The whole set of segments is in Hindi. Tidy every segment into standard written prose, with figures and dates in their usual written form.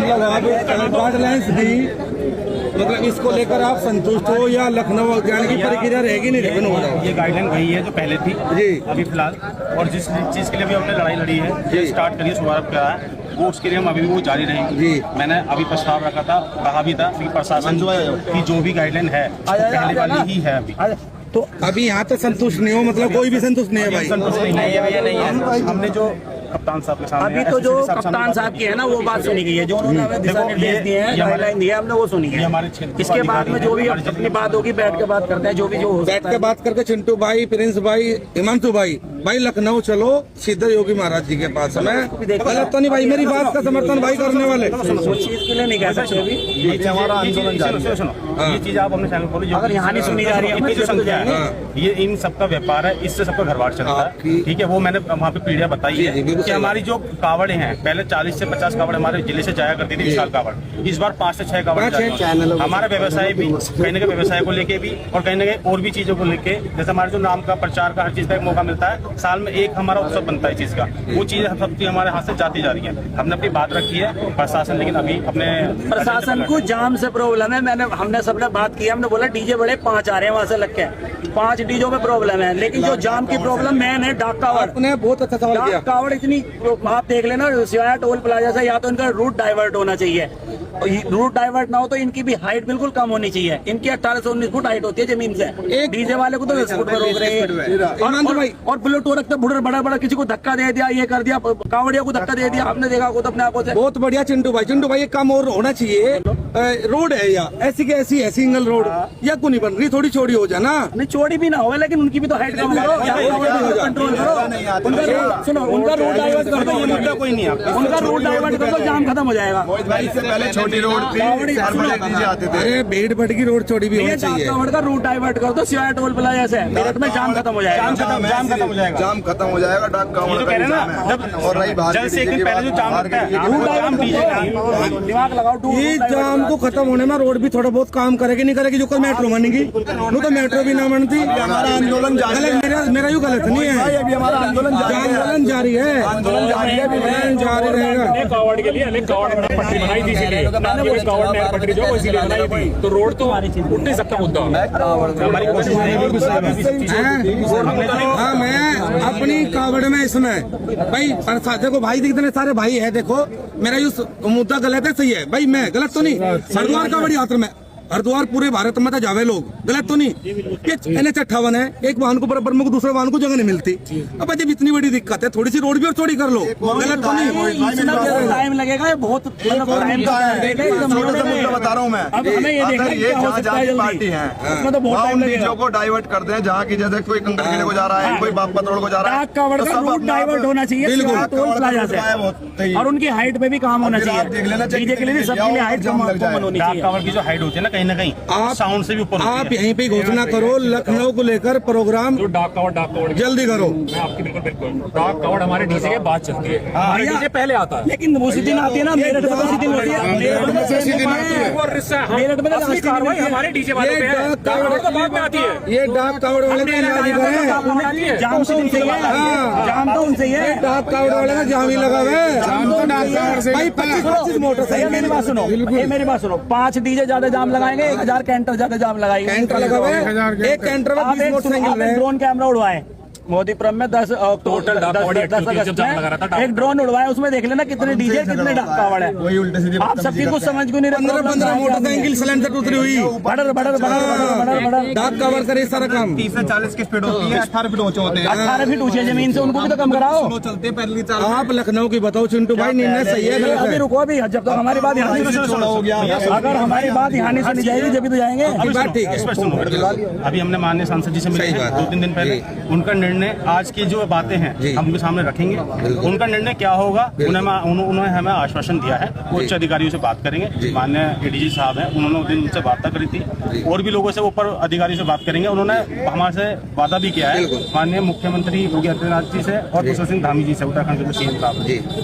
मतलब आप गाइडलाइंस दी, मतलब इसको लेकर आप संतुष्ट हो या लखनऊ जाने की प्रक्रिया रहेगी नहीं रहेगी? ये गाइडलाइन वही है जो पहले थी जी अभी फिलहाल, और जिस चीज़ के लिए भी हमने लड़ाई लड़ी है, स्टार्ट करिए, शुभारंभ करा है, वो उसके लिए हम अभी भी वो जारी रहेंगे। जी मैंने अभी प्रस्ताव रखा था, कहा भी था कि प्रशासन की जो भी गाइडलाइन है पहले वाली ही है अभी। तो अभी यहाँ तो संतुष्ट नहीं हो, मतलब कोई भी संतुष्ट नहीं है भाई? संतुष्ट नहीं है भैया, नहीं है। हमने जो कप्तान साहब के सामने अभी तो जो कप्तान साहब की है ना वो बात सुनी गई है, जो उन्होंने हमें दिशा निर्देश दिए हैं, गाइडलाइन दिए, हमने वो सुनी है। हमारे क्षेत्र इसके बाद में जो भी अपनी बात होगी बैठ के बात करते हैं, जो भी जो हो बैठ के बात करके चिंटू भाई, प्रिंस भाई, हिमांशु भाई, भाई लखनऊ चलो सीधे योगी महाराज जी के पास। मैं गलत तो नहीं भाई, मेरी बात का समर्थन भाई करने वाले उस चीज के लिए नहीं कह सकते अभी। ये चीज आप अपने चैनल खोलो, अगर यहाँ नहीं सुनी जा रही है जो संख्या है, ये इन सबका व्यापार है, इससे सबका घर बार चलता है, ठीक है। वो मैंने वहाँ पे पीढ़ियाँ बताई है कि हमारी जो कावड़े हैं, पहले 40 से 50 कावड़ हमारे जिले से जाया करती थी, विशाल कावड़, इस बार 5 से 6 कावड़ हमारा व्यवसाय भी कहीं ना कहीं व्यवसाय को लेके भी और कहीं ना कहीं और भी चीजों को लेके, जैसे हमारे जो नाम का प्रचार का हर चीज का एक मौका मिलता है, साल में एक हमारा उत्सव बनता है चीज का, वो चीज सबकी हमारे हाथ से जाती जा रही है। हमने अपनी बात रखी है, प्रशासन लेकिन अभी अपने प्रशासन को जाम से प्रॉब्लम है। हमने सबने बात की, हमने बोला डीजे बड़े 5 आ रहे हैं वहाँ से लग के, 5 डीजों में प्रॉब्लम है, लेकिन जो जाम की प्रॉब्लम मैन है डाक कावड़। आपने बहुत अच्छा सवाल किया। डाक कावड़ इतनी, आप देख लेना सिवाय टोल प्लाजा से, या तो इनका रूट डाइवर्ट होना चाहिए, रूट डाइवर्ट ना हो तो इनकी भी हाइट बिल्कुल कम होनी चाहिए। इनकी 18 से 19 फुट हाइट होती है जमीन से, एक डीजे वाले को तो 10 फुट में रोक रहे हैं। और बुलेट रखते बड़ा बड़ा, किसी को धक्का दे दिया, ये कर दिया, कावड़िया को धक्का दे दिया, आपने देखा खुद अपने आंखों से। बहुत बढ़िया चिंटू भाई एक काम और होना चाहिए, रोड है या ऐसी की ऐसी है सिंगल रोड, या को नहीं बन रही, थोड़ी छोड़ी हो जाना, नहीं छोड़ी भी ना हो, लेकिन उनकी भी तो हाइट कम करो, कंट्रोल करो। सुनो, उनका रूट डाइवर्ट कर दो, ये मुद्दा कोई नहीं है, उनका रूट डाइवर्ट कर दो, जाम खत्म हो जाएगा। पहले छोटी रोड थी, आते थे। अरे बेड़ बट की रोड छोड़ी भी होनी चाहिए। कावड़ का रूट डाइवर्ट कर दो सिवाय टोल प्लाजा से, मेरठ में जाम खत्म हो जाएगा। जाम खत्म हो जाएगा, जाम खत्म हो जाएगा, डाक कावड़ का जाम। और रही बात, जल्द से एक दिन पहले जो जाम लगता है, दिमाग लगाओ, ये जाम को खत्म होने में रोड भी थोड़ा बहुत काम करेगी, नहीं करेगी, जो कल मेट्रो बनेगी, वो तो मेट्रो भी ना बनती। हमारा आंदोलन जारी है, मेरा यूँ गलत नहीं है, अभी हमारा आंदोलन जारी है, आंदोलन जारी है, जारी रहेगा। कावड़ के लिए अलग कावड़ ने पटरी बनाई थी, इसीलिए कावड़ ने पटरी जो इसीलिए बनाई थी, तो रोड तो उठ नहीं सकता मुद्दा। हमारी कोशिश हाँ, मैं अपनी कावड़ में इसमें भाई देखो भाई, इतने सारे भाई है, देखो मेरा ये मुद्दा गलत है, सही है भाई, मैं गलत तो नहीं। हरिद्वार का बड़ी यात्रा में, हरिद्वार पूरे भारत में तो जावे लोग, गलत तो नहीं। ये NH58 है, एक वाहन को बराबर में दूसरे वाहन को जगह नहीं मिलती। अब जब इतनी बड़ी दिक्कत है, थोड़ी सी रोड भी और चौड़ी कर लो, गलत तो नहीं। टाइम लगेगा, ये बहुत बता रहा हूँ मैं। हमें ये देखना है क्या हो सकता है, पार्टी है, उसमें तो बहुत टाइम लगेगा। चीजों को डाइवर्ट कर दें, जहाँ की जैसे कोई कंकड़ खेले को जा रहा है, कोई बागपत रोड को जा रहा है, डाक कावड़ का रूट डाइवर्ट होना चाहिए सिवाय टोल प्लाजा से, और उनकी हाइट पे भी काम होना चाहिए। डीजे के लिए भी सबके लिए हाइट कम होनी डाक चाहिए। कावड़ की जो हाइट होती है ना कहीं साउंड से भी ऊपर, आप यहीं पे घोषणा करो, लखनऊ को लेकर प्रोग्राम डाक कावड़ जल्दी करो। मैं आपकी बिल्कुल डाक कावड़ हमारे डीजे के बाद चलती है, हमारे डीजे पहले आता है, लेकिन उसी दिन आती है ना, मेरठ में उसी दिन होती है, मेरठ में असली कार्रवाई हमारे डीजे वालों पे है, डाक कावड़ तो बाद में आती है। ये डाक कावड़ वाले जाम तो उनसे ही है, जाम तो उनसे ही है, डाक कावड़ वाले का जाम ही लगा हुआ है भाई। 25 मोटरसाइकिल, मेरी बात सुनो, मेरी बात सुनो, 5 डीजे ज्यादा जाम लगाएंगे, 1000 कैंटर ज्यादा जाम लगाएंगे। कैंटर लगा हुआ है, एक कैंटर में 20 मोटरसाइकिल। ड्रोन कैमरा उड़वाए मोदीपुरम में 10 अक्टूबर 10 अगस्त में एक ड्रोन उड़वाया, उसमें देख लेना कितने डीजे कितने डाक कावड़ है। वही उल्टे सीधे आप सबकी कुछ समझ को नहीं रहा। 15 मोटरसाइकिल सिलेंडर उतरी हुई, बड़र डाक कावड़ करे सारा काम। 30 से 40 की स्पीड होती है, 18 फीट ऊंचे होते हैं, 18 फीट ऊंची जमीन से, उनको भी तो कम कराओ। चलते पैदल चाल। आप लखनऊ की बताओ चिंटू भाई, निर्णय सही है गलत अभी है? रुको, अभी जब तक हमारी बात यहाँ हो गया, अगर हमारी बात यहाँ नहीं सुनी जाएगी जब तो जाएंगे। बात ठीक है। अभी हमने माननीय सांसद जी से मिले हैं 2-3 दिन पहले, उनका निर्णय आज की जो बातें हैं हम उनके सामने रखेंगे, उनका निर्णय क्या होगा उन्होंने हमें आश्वासन दिया है, उच्च अधिकारियों से बात करेंगे। माननीय ADG साहब हैं, उन्होंने उस दिन उनसे वार्ता करी थी, और भी लोगों से ऊपर अधिकारियों से बात करेंगे। उन्होंने हमारे से वादा भी किया है माननीय मुख्यमंत्री योगी आदित्यनाथ जी से और पुष्कर सिंह धामी जी से, उत्तराखंड के CM साहब,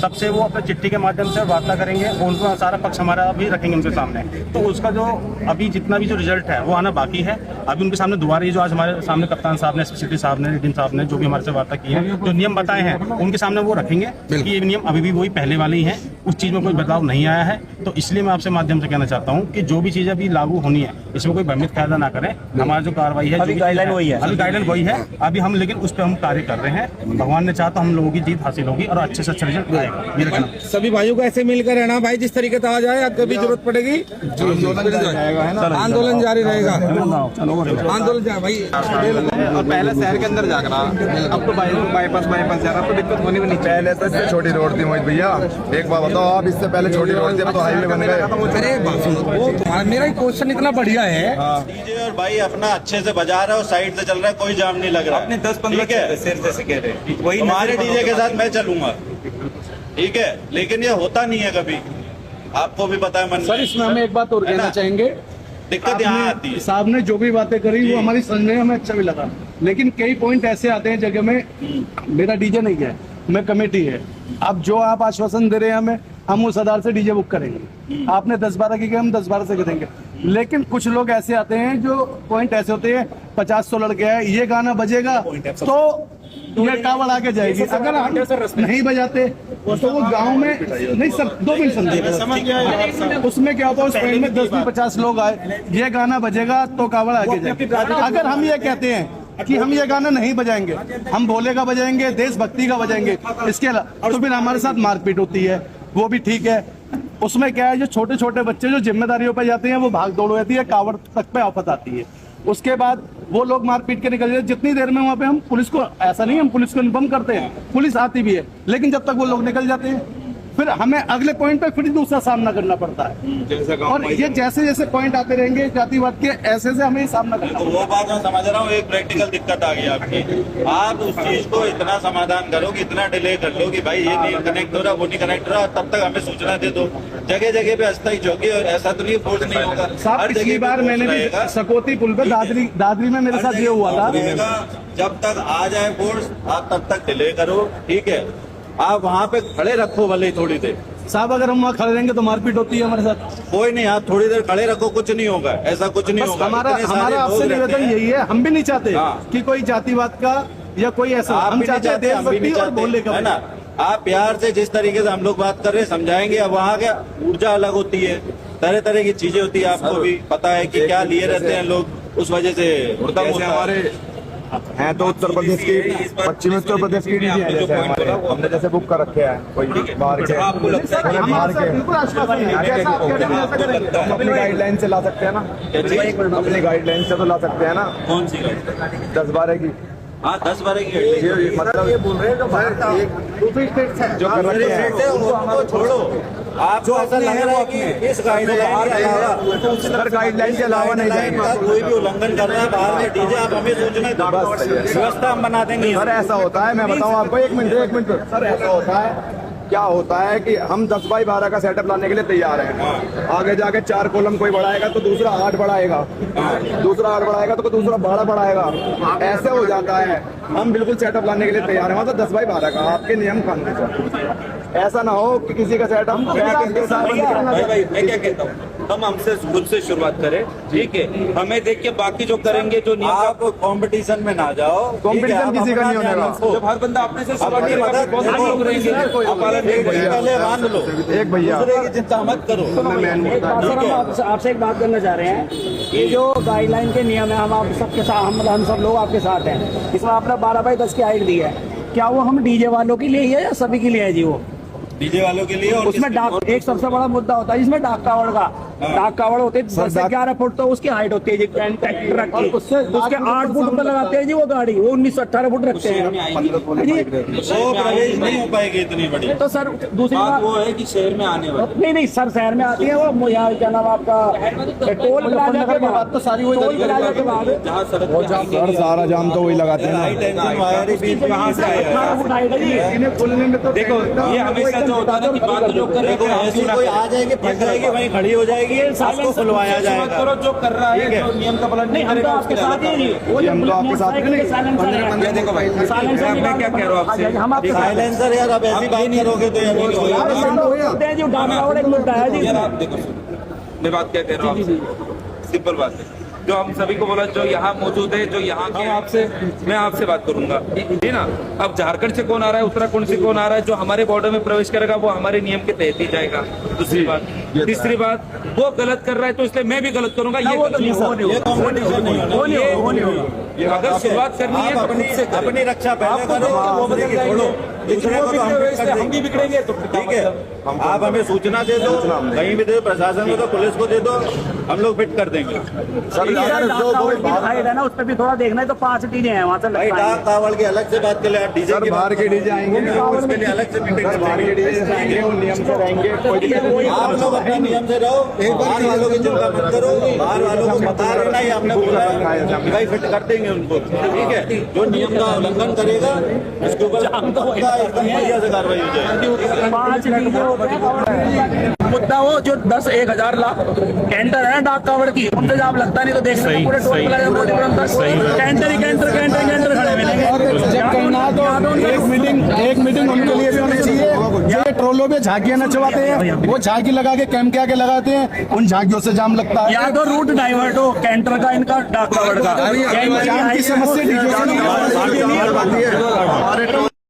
सबसे वो अपने चिट्ठी के माध्यम से वार्ता करेंगे, उनका सारा पक्ष हमारा भी रखेंगे उनके सामने। तो उसका जो अभी जितना भी जो रिजल्ट है वो आना बाकी है। अभी उनके सामने दोबारा जो आज हमारे सामने कप्तान साहब ने, SPCT साहब ने, डीन साहब ने जो भी हमारे से वार्ता की है, जो नियम बताए हैं उनके सामने वो रखेंगे कि ये नियम अभी भी वही पहले वाले ही हैं। उस चीज में कोई बदलाव नहीं आया है। तो इसलिए मैं आपसे माध्यम से कहना चाहता हूँ कि जो भी चीजें अभी लागू होनी है इसमें कोई भ्रमित फायदा ना करें। हमारा जो कार्रवाई है, अभी गाइडलाइन वही है, अभी गाइडलाइन वही है अभी हम, लेकिन उस पर हम कार्य कर रहे हैं। भगवान ने चाहा तो हम लोगों की जीत हासिल होगी और अच्छे से अच्छा रिजल्ट आएगा। मेरा कहना सभी भाइयों को ऐसे मिलकर रहना भाई, जिस तरीके से आ जाए, अब कभी जरूरत पड़ेगी आंदोलन जारी रहेगा। आंदोलन जाए भाई। और पहले शहर के अंदर जाना, अब तो बाईपास जा रहा, तो दिक्कत होनी भी नहीं। पहले तो इससे छोटी रोड थी मोहित भैया, एक बात बताओ आप, इससे पहले छोटी रोड थी, अब तो हाईवे बन गए। अरे बात सुनो, वो मेरा क्वेश्चन इतना बढ़िया है। डीजे और भाई अपना अच्छे से बजा रहा है और साइड से चल रहा है, कोई जाम नहीं लग रहा। अपने 10-15 शेर जैसे कह रहे, वही हमारे डीजे के साथ मैं चलूंगा, ठीक है, लेकिन ये होता नहीं है कभी, आपको भी पता है। मन सर इसमें हमें एक बात और कहना चाहेंगे, दिक्कत यहाँ आती है। साहब ने जो भी बातें करी वो हमारी समझने में हमें अच्छा भी लगा, लेकिन कई पॉइंट ऐसे आते हैं जगह में मेरा डीजे नहीं है, मैं कमेटी है। अब जो आप आश्वासन दे रहे हैं हमें, हम उस आधार से डीजे बुक करेंगे। आपने 10-12 की, हम 10-12 से करेंगे। लेकिन कुछ लोग ऐसे आते हैं जो पॉइंट ऐसे होते हैं, 50-100 लड़के हैं, ये गाना बजेगा तो ये कावड़ आगे जाएगी। अगर हम नहीं बजाते तो वो गांव में नहीं। सर 2 मिनट समझिए, उसमें क्या होता है, उस पॉइंट में 10-50 लोग आए, ये गाना बजेगा तो कावड़ आगे जाएगी। अगर हम ये कहते हैं कि हम ये गाना नहीं बजाएंगे, हम भोले का बजाएंगे, देशभक्ति का बजाएंगे, इसके अलावा तो फिर हमारे साथ मारपीट होती है, वो भी ठीक है। उसमें क्या है, जो छोटे छोटे बच्चे जो जिम्मेदारियों पे जाते हैं वो भाग दौड़ हो जाती है, कावड़ तक पे आफत आती है। उसके बाद वो लोग मारपीट के निकल जाते हैं। जितनी देर में वहाँ पे हम पुलिस को, ऐसा नहीं हम पुलिस को इन्फॉर्म करते हैं, पुलिस आती भी है, लेकिन जब तक वो लोग निकल जाते हैं फिर हमें अगले पॉइंट पे फिर दूसरा सामना करना पड़ता है। और ये जैसे जैसे पॉइंट आते रहेंगे जातिवाद के, ऐसे से हमें सामना करना। तो वो बात मैं समझ रहा हूँ, एक प्रैक्टिकल दिक्कत आ गई आपकी। आप उस चीज को इतना समाधान करो कि इतना डिले कर लो कि भाई ये नहीं कनेक्ट हो रहा, वो नहीं कनेक्ट हो रहा, तब तक हमें सूचना दे दो। जगह जगह पे अस्थायी चौकी, और ऐसा तो नहीं फोर्स नहीं होगा। साहब पिछली बार मैंने भी सकोती पुल पे दादरी में मेरे साथ ये हुआ था। जब तक आ जाए फोर्स आप तब तक डिले करो, ठीक है। आप वहाँ पे खड़े रखो भले थोड़ी देर। साहब अगर हम वहाँ खड़े रहेंगे तो मारपीट होती है हमारे साथ। कोई नहीं, आप थोड़ी देर खड़े रखो, कुछ नहीं होगा, ऐसा कुछ नहीं होगा। हमारा आपसे निवेदन यही है, हम भी नहीं चाहते कि कोई जातिवाद का या कोई ऐसा, हम चाहते हैं देशभक्ति और भोले का, है ना। आप प्यार से जिस तरीके से हम लोग बात कर रहे हैं समझाएंगे। अब वहाँ क्या ऊर्जा अलग होती है, तरह तरह की चीजें होती है, आपको भी पता है कि क्या लिए रहते हैं लोग, उस वजह से हमारे हैं तो उत्तर प्रदेश की, पश्चिमी उत्तर प्रदेश की डीजे है, जैसे हमारे हमने जैसे बुक कर रखे हैं, कोई बाहर के बाहर के अपनी गाइडलाइन से ला सकते हैं ना, अपनी गाइडलाइन से तो ला सकते हैं ना। कौन सी 10-12 की, हाँ 10-12 की मतलब ये बोल रहे हैं जो दूसरी स्टेट से जो कर रहे हैं उनको छोड़ो। आपको ऐसा लग रहा है कि इस गाइडलाइन के अलावा नहीं जाएंगे। कोई भी उल्लंघन कर रहा है बाहर में डीजे, आप हमें सूचना दो, व्यवस्था हम बना देंगे। सर ऐसा होता है, मैं बताऊं आपको, एक मिनट सर, ऐसा होता है, क्या होता है कि हम 10x12 का सेटअप लाने के लिए तैयार हैं। आगे जाके 4 कॉलम कोई बढ़ाएगा तो दूसरा 8 बढ़ाएगा, दूसरा 8 बढ़ाएगा तो दूसरा 12 बढ़ाएगा, ऐसे हो जाता है। हम बिल्कुल सेटअप लाने के लिए तैयार हैं, मतलब 10x12 का आपके नियम कानून से। ऐसा ना हो कि किसी का सेटअप भाई मैं क्या कहता हूँ, हम हमसे खुद से शुरुआत करें, ठीक है। हमें देख के बाकी जो करेंगे, जो नियम, आप कंपटीशन में ना जाओ, कंपटीशन किसी का नहीं होने वाला। जब हर बंदा अपने से शुरुआत करेंगे, मान लो एक भैया दूसरे की चिंता मत करो। सर हम आपसे एक बात करना चाह रहे हैं, ये जो गाइडलाइन के नियम है, हम आप सबके साथ, हम सब लोग आपके साथ हैं। इसमें आपने 12x10 की हाइट दी है, क्या वो हम डीजे वालों के लिए ही है या सभी के लिए है जी? वो डीजे वालों के लिए, और उसमें डाक, एक सबसे बड़ा मुद्दा होता है जिसमें डाक कावड़ का, डाक कावड़ होते हैं 10 से 11 फुट, तो उसकी हाइट होती है जी ट्रक की, उसके 8 फुट पर लगाते हैं जी वो गाड़ी, वो 19-18 फुट रखते हैं वो प्रवेश नहीं हो पाएगी इतनी बड़ी। तो सर दूसरी बात वो है कि शहर में आने वाले, नहीं सर शहर में आती है वो, यहाँ क्या नाम आपका टोल प्लाजा के बाद, तो सारी वही टोल प्लाजा के बाद जहाँ सड़क सारा जाम तो वही लगाते हैं ना। देखो ये हमेशा जो होता है ना कि बात जो कर रहे हैं, ऐसी कोई आ जाएगी, फंस जाएगी, वहीं खड़ी हो जाएगी, सबको खुलवाया जाएगा। करो जो कर रहा है, जो नियम का पालन नहीं करेगा आपके साथ ही, हम तो आपके साथ नहीं। देखो भाई, मैं क्या कह रहा हूँ आपसे, हम आपके साइलेंसर यार, अब ऐसी बात करोगे तो यार नहीं होगा। जो डाक कावड़ एक मुद्दा है जी। यार आप देखो, मैं बात क्या कह रहा हूँ, सिंपल बात है, जो हम सभी को बोला जो यहाँ मौजूद है, जो यहाँ के मैं आपसे बात करूंगा जी ना। अब झारखंड से कौन आ रहा है, उत्तराखंड से कौन आ रहा है, जो हमारे बॉर्डर में प्रवेश करेगा वो हमारे नियम के तहत ही जाएगा। दूसरी बात, तीसरी बात, वो गलत कर रहा है तो इसलिए मैं भी गलत करूंगा। ये अगर शुरुआत करनी है तो अपनी रक्षा पहले करो, हम भी बिगड़ेंगे तो ठीक है। आप हमें सूचना दे दो, कहीं भी दे, प्रशासन को दो, पुलिस को दे दो, हम लोग फिट कर देंगे। हाइट है ना, उस पर भी थोड़ा देखना है। तो 5 डीजे हैं वहाँ से भाई डाक कावड़ के अलग से बात कर ले, डीजे की बाहर के डीजे आएंगे, उसके लिए अलग से मीटिंग बाहर के डीजे आएंगे, वो नियम से रहेंगे। आप लोग अपने नियम से रहो, बाहर वालों की चिंता मत करो। बाहर वालों को बता देना ही हमने बोला है, भाई फिट कर देंगे उनको, ठीक है। जो नियम का उल्लंघन करेगा उसके ऊपर एकदम बढ़िया से कार्रवाई हो जाएगी। 5 डीजे मुद्दा वो जो 10-1,000 लाख कैंटर है डाक कावड़ की, उनसे जब लगता नहीं तो देख सकते पूरे टोल प्लाजा मोदीपुरम तक कैंटर ही कैंटर खड़े मिलेंगे। जब करना तो एक मीटिंग उनके लिए भी होनी चाहिए। जो ट्रोलों पे झांकियां नचवाते हैं, वो झांकी लगा के कैंप के आगे लगाते हैं, उन झांकियों से जाम लगता है। या तो रूट डाइवर्ट हो कैंटर का, इनका डाक कावड़ का। जाम की समस्या